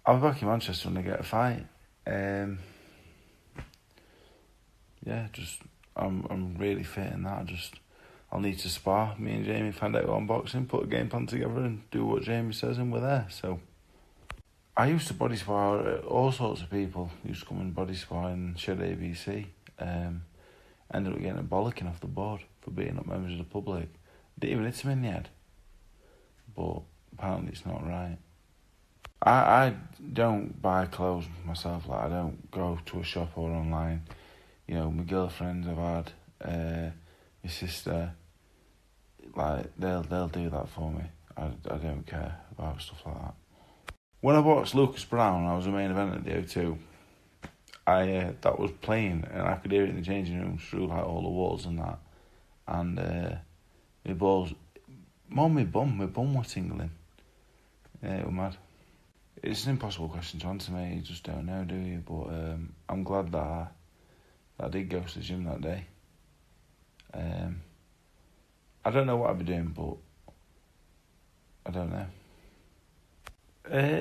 I'll be back in Manchester when I get a fight. Yeah, just I'm really fit in that. I'll need to spar. Me and Jamie find out unboxing, put a game plan together, and do what Jamie says, and we're there. So I used to body spar all sorts of people. Used to come and body spar in Shed ABC. Ended up getting a bollocking off the board for beating up members of the public. Didn't even hit him in the head. But apparently it's not right. I don't buy clothes myself. Like, I don't go to a shop or online. You know, my girlfriends I've had, my sister, like they'll do that for me. I don't care about stuff like that. When I watched Lucas Brown, I was the main event at the O2. That was playing, and I could hear it in the changing rooms through like all the walls and that. And my balls, more my bum was tingling. Yeah, it was mad. It's an impossible question to answer, mate. You just don't know, do you? But I'm glad that I did go to the gym that day. I don't know what I'd be doing, but I don't know.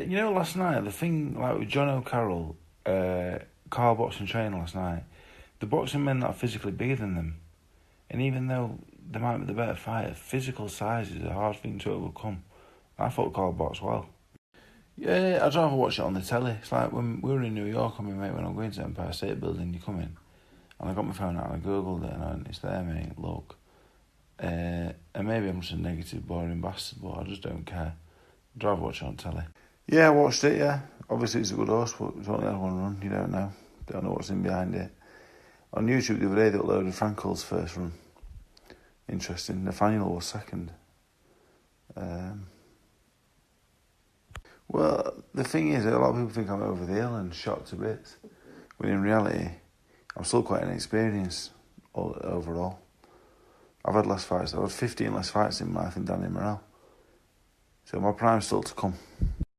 You know, last night, the thing like with John O'Carroll, Carl boxing training last night, the boxing men that are physically bigger than them, and even though they might be the better fighter, physical size is a hard thing to overcome. I thought Carl boxed well. Yeah, I'd rather watch it on the telly. It's like when we were in New York, when I'm going to Empire State Building, you come in, and I got my phone out and I googled it, and it's there, mate, look. And maybe I'm just a negative, boring bastard, but I just don't care. I'd rather watch it on telly. Yeah, I watched it, yeah. Obviously it's a good horse, but it's only had one run, you don't know. Don't know what's in behind it. On YouTube the other day they uploaded Frankel's first run. Interesting. Nathaniel was second. Well, the thing is, a lot of people think I'm over the hill and shot to bits. When in reality, I'm still quite inexperienced overall. I've had less fights. I've had 15 less fights in my life than Danny Morrell. So my prime's still to come.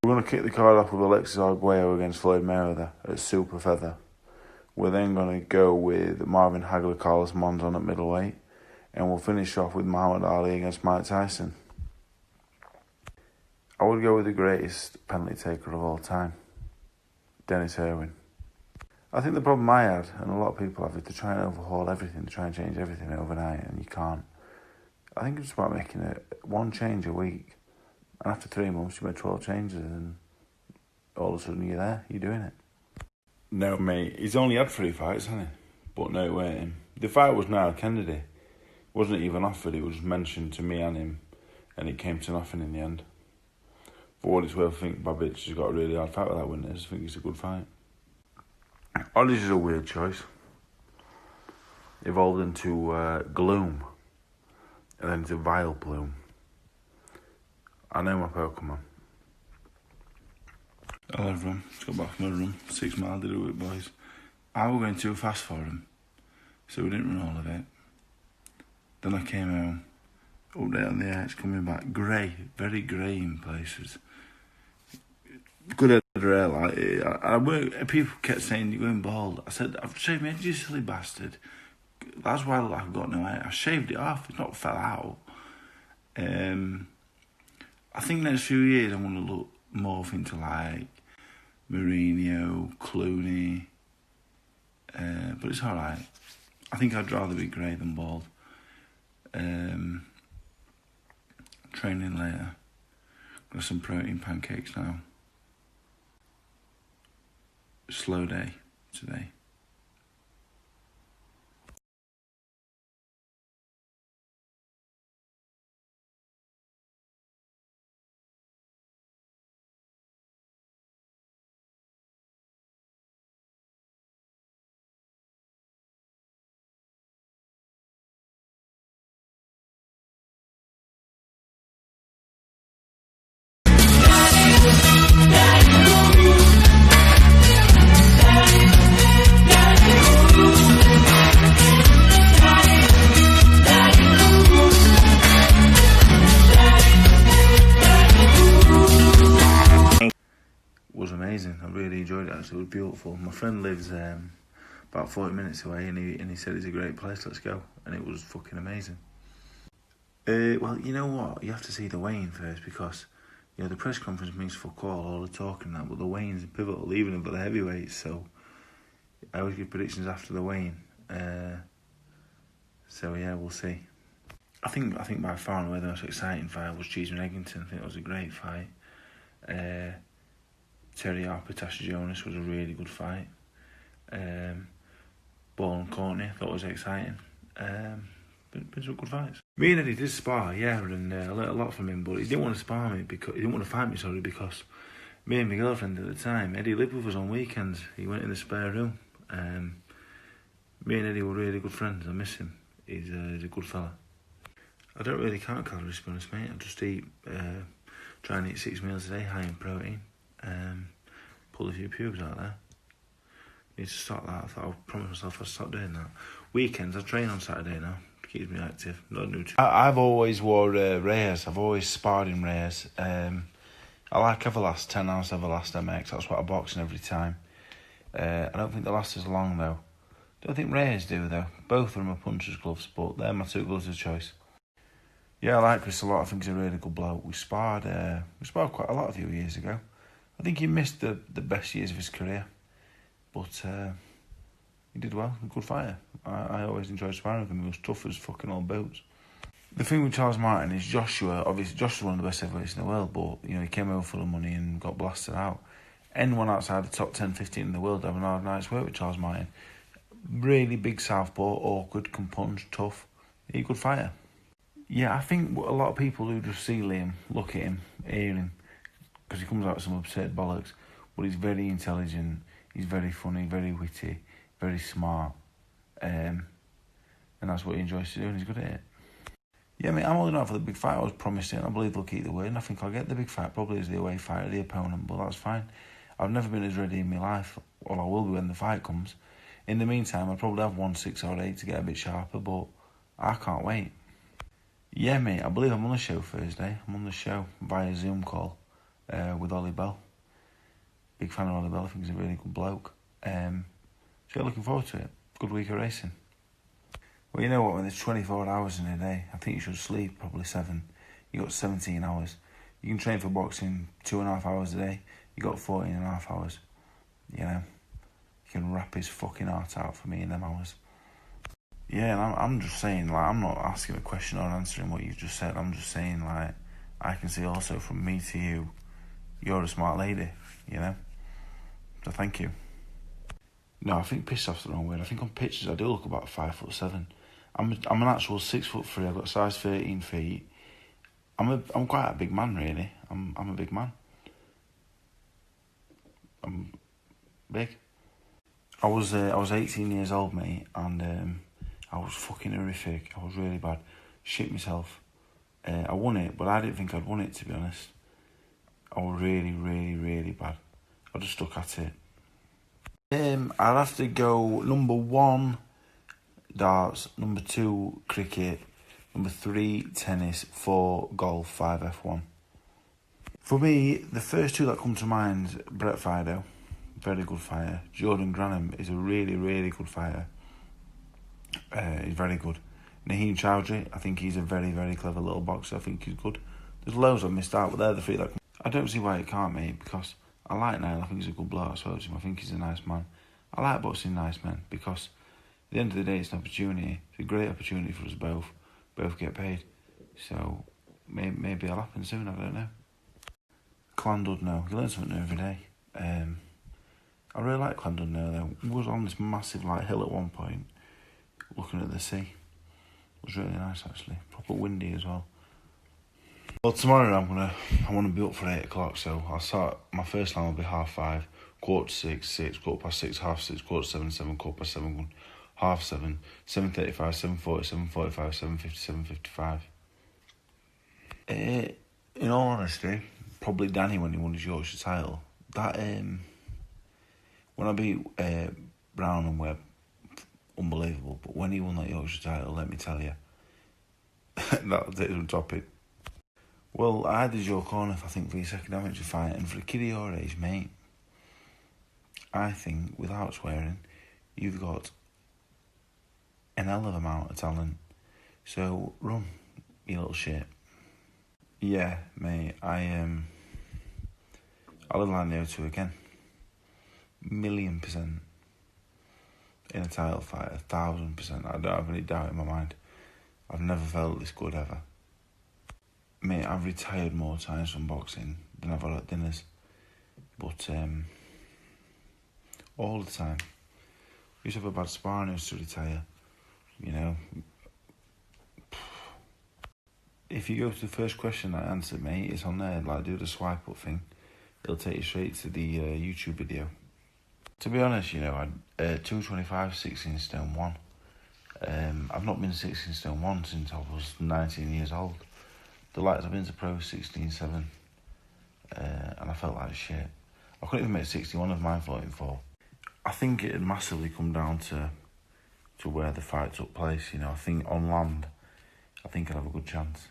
We're going to kick the card off with Alexis Arguello against Floyd Mayweather at Super Feather. We're then going to go with Marvin Hagler, Carlos Monzon at middleweight. And we'll finish off with Muhammad Ali against Mike Tyson. I would go with the greatest penalty taker of all time, Dennis Irwin. I think the problem I had, and a lot of people have, is to try and overhaul everything, to try and change everything overnight, and you can't. I think it's about making one change a week. And after 3 months, you make 12 changes, and all of a sudden you're there, you're doing it. No, mate, he's only had 3 fights, hasn't he? But no, waiting. The fight was Niall Kennedy. Wasn't even offered, it was mentioned to me and him, and it came to nothing in the end. For what it's worth, I think Babic has got a really hard fight with that Winters. I think it's a good fight. Ollie's is a weird choice. Evolved into Gloom, and then into Vile Bloom. I know my Pokemon. Hello everyone, just got back from my room. 6 mile did it, boys. I was going too fast for him, so we didn't run all of it. Then I came home, update on the air, it's coming back. Grey, very grey in places. Good head of hair, like, people kept saying, you're going bald. I said, I've shaved my head, you silly bastard. That's why I look like I've got no hair. I shaved it off, it's not fell out. I think next few years I'm going to look morph into like Mourinho, Clooney, but it's alright. I think I'd rather be grey than bald. Training later. Got some protein pancakes now. Slow day today. Was amazing. I really enjoyed it. Actually, it was beautiful. My friend lives about 40 minutes away, and he said it's a great place. Let's go, and it was fucking amazing. Well, you know what? You have to see the weigh-in first because Yeah, the press conference means fuck all the talking and that, but the weigh-in's pivotal, even for the heavyweights, so I always give predictions after the weigh-in. So yeah, we'll see. I think by far and away the most exciting fight was Cheeseman Eggington. I think it was a great fight. Terry Harper, Tasha Jonas was a really good fight. Ball and Courtney, I thought was exciting. Been some good fights. Me and Eddie did spar, yeah, and I learnt a lot from him, but he didn't want to spar me because he didn't want to fight me, sorry, because me and my girlfriend at the time, Eddie lived with us on weekends. He went in the spare room. Me and Eddie were really good friends. I miss him. He's a good fella. I don't really count calories, to be honest, mate. I just eat, try and eat 6 meals a day, high in protein. Pull a few pubes out there. Need to stop that. I thought I promised myself I'd stop doing that. Weekends, I train on Saturday now. It keeps me active. Not new. I've always wore Reyes. I've always sparred in Reyes. I like Everlast, 10 ounce Everlast MX. That's what I box in every time. I don't think they last as long though. Don't think Reyes do though. Both of them are puncher's gloves, but they're my two gloves of choice. Yeah, I like Chris a lot. I think he's a really good bloke. We sparred quite a lot a few years ago. I think he missed the best years of his career, but he did well. A good fighter. I always enjoyed sparring with him. He was tough as fucking old boots. The thing with Charles Martin is Joshua. Obviously, Joshua's one of the best heavyweights in the world, but you know he came over full of money and got blasted out. Anyone outside the top 10, 15 in the world have an hard night's work with Charles Martin. Really big southpaw, awkward, can punch, tough. He's a good fighter. Yeah, I think a lot of people who just see Liam, look at him, hear him, because he comes out with some absurd bollocks, but he's very intelligent, he's very funny, very witty, very smart, and that's what he enjoys to do, and he's good at it. Yeah, mate, I'm holding out for the big fight. I was promising. I believe they'll keep the word, and I think I'll get the big fight, probably as the away fight of the opponent, but that's fine. I've never been as ready in my life, well, I will be when the fight comes. In the meantime, I'll probably have 1, 6 or 8 to get a bit sharper, but I can't wait. Yeah, mate, I believe I'm on the show Thursday. I'm on the show via Zoom call with Ollie Bell. Big fan of Ollie Bell. I think he's a really good bloke. So yeah, looking forward to it. Good week of racing. Well, you know what, when there's 24 hours in a day, I think you should sleep probably 7. You got 17 hours. You can train for boxing 2.5 hours a day. You got 14.5 hours. You know, you can rap his fucking heart out for me in them hours. Yeah, and I'm just saying, like, I'm not asking a question or answering what you just said. I'm just saying, like, I can see also from me to you, you're a smart lady, you know? So thank you. No, I think pissed off's the wrong word. I think on pictures I do look about 5'7". I'm an actual 6'3". I've got size 13 feet. I'm quite a big man, really. I'm a big man. I'm big. I was 18 years old, mate, and I was fucking horrific. I was really bad. Shit myself. I won it, but I didn't think I'd won it, to be honest. I was really, really, really bad. I just stuck at it. I'd have to go number 1, darts, number 2, cricket, number 3, tennis, 4, golf, 5, F1. For me, the first 2 that come to mind, Brett Fido, very good fighter. Jordan Granham is a really, really good fighter. He's very good. Naheem Chowdhury, I think he's a very, very clever little boxer. I think he's good. There's loads I've missed out, but they're the 3 that I don't see why it can't, mate, because I like Niall. I think he's a good bloke. I spoke to him. I think he's a nice man. I like boxing nice men because at the end of the day, it's an opportunity. It's a great opportunity for us both get paid. So maybe it'll happen soon, I don't know. Clandud, no. You learn something new every day. I really like Clandud now, though. He was on this massive hill at one point, looking at the sea. It was really nice, actually. Proper windy as well. Well, tomorrow I want to be up for 8 o'clock, so I'll start. My first line will be 5:30, 5:45, 6, 6:15, 6:30, 7:45, 7, 7:15, 7:30, 7:35, 7:40, 7:45, 7:50, 7:55. In all honesty, probably Danny when he won his Yorkshire title. That when I beat Brown and Webb, unbelievable. But when he won that Yorkshire title, let me tell you, that's it on topic. Well, I did your corner, I think, for your second amateur fight, and for a kid of your age, mate, I think, without swearing, you've got an hell of amount of talent. So, run, you little shit. Yeah, mate, I I would like Neo 2 again. 1,000,000%. In a title fight, 1,000%. I don't have any doubt in my mind. I've never felt this good ever. Mate, I've retired more times from boxing than I've had at dinners. But, all the time. I used to have a bad spar and I used to retire. You know. If you go to the first question I answered, mate, it's on there. Like, do the swipe up thing. It'll take you straight to the YouTube video. To be honest, you know, I'm 225, 16 stone 1. I've not been 16 stone 1 since I was 19 years old. The likes I've been to pro 16, 7. And I felt like shit. I couldn't even make 61 of my floating fall. I think it had massively come down to where the fight took place. You know, I think on land, I think I'd have a good chance.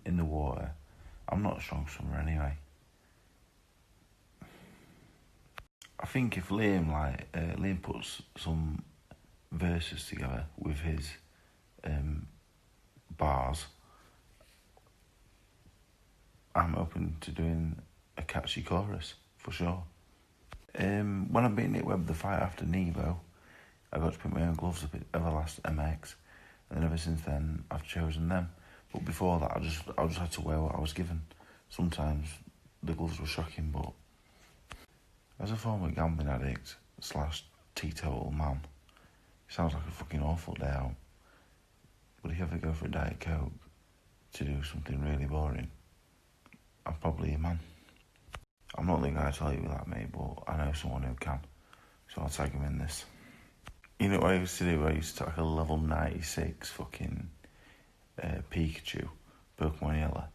In the water, I'm not a strong swimmer anyway. I think if Liam puts some verses together with his bars, I'm open to doing a catchy chorus for sure. When I beat Nick Webb the fight after Nebo, I got to put my own gloves up at Everlast MX, and then ever since then I've chosen them. But before that, I just had to wear what I was given. Sometimes the gloves were shocking, but as a former gambling addict / teetotal man, it sounds like a fucking awful day out. But if you ever go for a Diet Coke to do something really boring, I'm probably a man. I'm not the guy to tell you that, mate, but I know someone who can, so I'll tag him in this. You know what I used to do? I used to take a level 96 fucking Pikachu, Pokemon Yellow,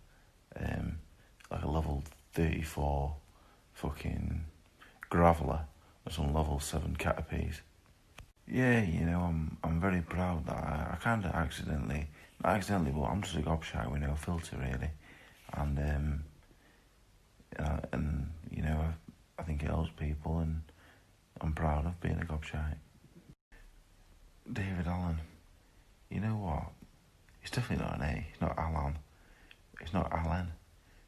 like a level 34 fucking Graveler, or some level 7 Caterpies. Yeah, you know, I'm very proud that I kind of not accidentally, but I'm just a gobshite with no filter, really. And you know, I think it helps people, and I'm proud of being a gobshite. David Allen, you know what? It's definitely not an A. It's not Alan. It's not Alan.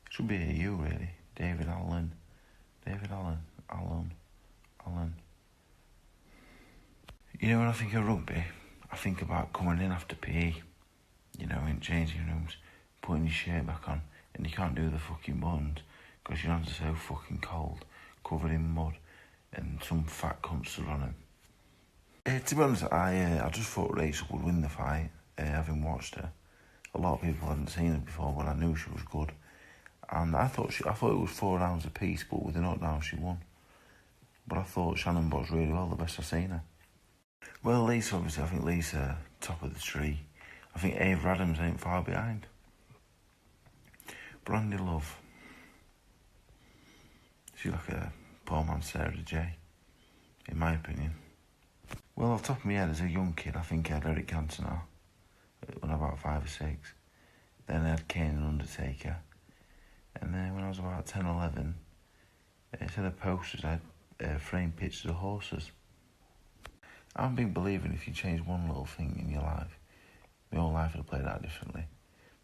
It should be a U, really. David Allen. Allen. You know, when I think of rugby, I think about coming in after PE, you know, in changing rooms, putting your shirt back on, and you can't do the fucking buttons because your hands are so fucking cold, covered in mud, and some fat cunt stood on them. To be honest, I just thought Rachel would win the fight, having watched her. A lot of people hadn't seen her before, but I knew she was good. And I thought it was 4 rounds apiece, but with the knockdown she won. But I thought Shannon boxed really well, the best I've seen her. Well, Lisa, obviously, I think Lisa, top of the tree. I think Ava Adams ain't far behind. Brandy Love. She's like a poor man's Sarah J, in my opinion. Well, off the top of my head, as a young kid, I think I had Eric Cantona when I was about 5 or 6. Then I had Kane and Undertaker. And then when I was about 10, 11, instead of posters, I had framed pictures of horses. I'm a big believer in if you change one little thing in your life, your whole life would have played out differently.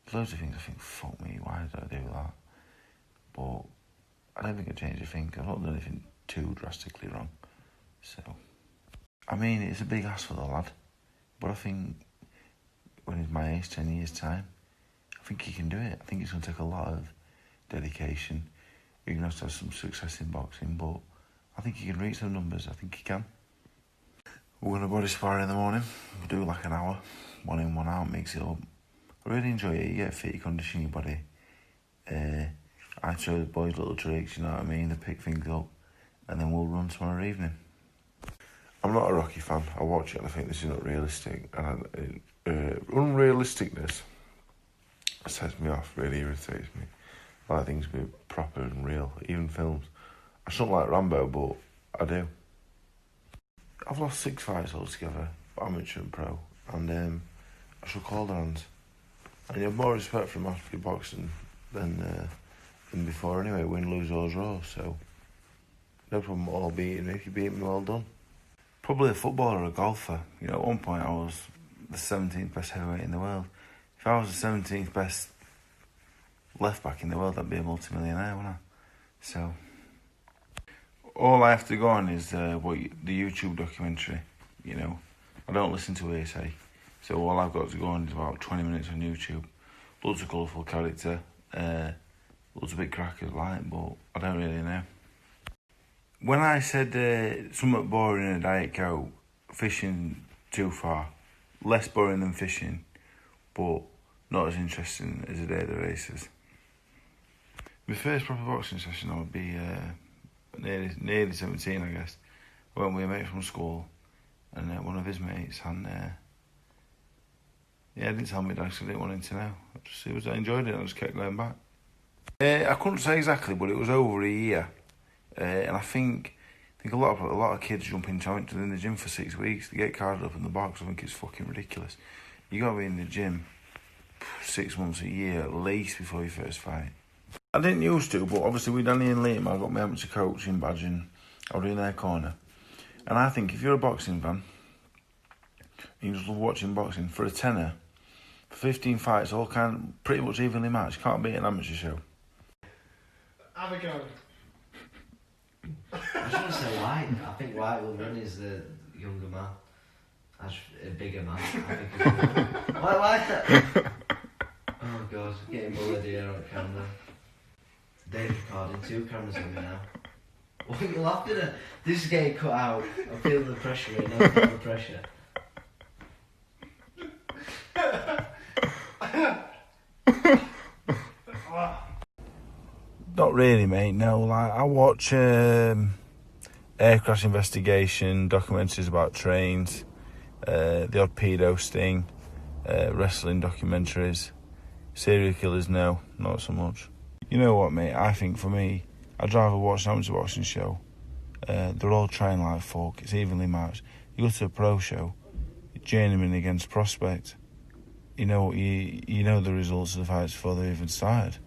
There's loads of things I think, fuck me, why did I do that? But I don't think I changed a thing. I've not done anything too drastically wrong. So, I mean, it's a big ask for the lad, but I think when he's my age, 10 years' time, I think he can do it. I think it's going to take a lot of dedication. You're going to have some success in boxing, but I think he can reach those numbers. I think he can. We're going to body spar in the morning. We'll do like an hour, 1 in, 1 out, mix it up. I really enjoy it. You get fit, you condition your body. I show the boys little tricks, you know what I mean? They pick things up, and then we'll run tomorrow evening. I'm not a Rocky fan. I watch it and I think this is not realistic. And unrealisticness sets me off, really irritates me. I like things to be proper and real, even films. I shouldn't like Rambo, but I do. I've lost 6 fights altogether, amateur and pro, and I shook all the hands. And you have more respect for amateur boxing than before anyway, win, lose or draw, so no problem at all beating me. If you beat me, well done. Probably a footballer or a golfer. You know, at one point I was the 17th best heavyweight in the world. If I was the 17th best left back in the world, I'd be a multi-millionaire, wouldn't I? So, all I have to go on is the YouTube documentary. You know, I don't listen to hearsay, so all I've got to go on is about 20 minutes on YouTube. Loads of colourful character, loads of big crackers like, but I don't really know. When I said somewhat boring in a Diet Coke, fishing too far, less boring than fishing, but not as interesting as a day of the races. My first proper boxing session, I would be nearly 17, I guess. I went with a mate from school, and one of his mates, and I didn't tell my dad because I didn't want him to know. I enjoyed it, and I just kept going back. I couldn't say exactly, but it was over a year. And I think a lot of kids jump into it in the gym for 6 weeks. They get carded up in the box. I think it's fucking ridiculous. You got to be in the gym 6 months, a year at least before your first fight. I didn't used to, but obviously with Danny and Liam, I got my amateur coaching badge and I was in their corner. And I think if you're a boxing fan, you just love watching boxing, for a tenner, for 15 fights, all pretty much evenly matched, can't beat an amateur show. Have a go. I was going to say White. I think White will win. Is the younger man. As a bigger man. I think Why? Oh God, getting bullied here on camera. Dave's recording, 2 cameras on me now. What are you laughing at? This is getting cut out. I'm feeling the pressure here. No, the pressure. Not really, mate. No, like I watch air crash investigation, documentaries about trains, the odd pedo sting, wrestling documentaries. Serial killers, no, not so much. You know what, mate? I think for me, I'd rather watch an amateur boxing show. They're all trained like fuck. It's evenly matched. You go to a pro show, journeyman against prospect. You know the results of the fights before they even started.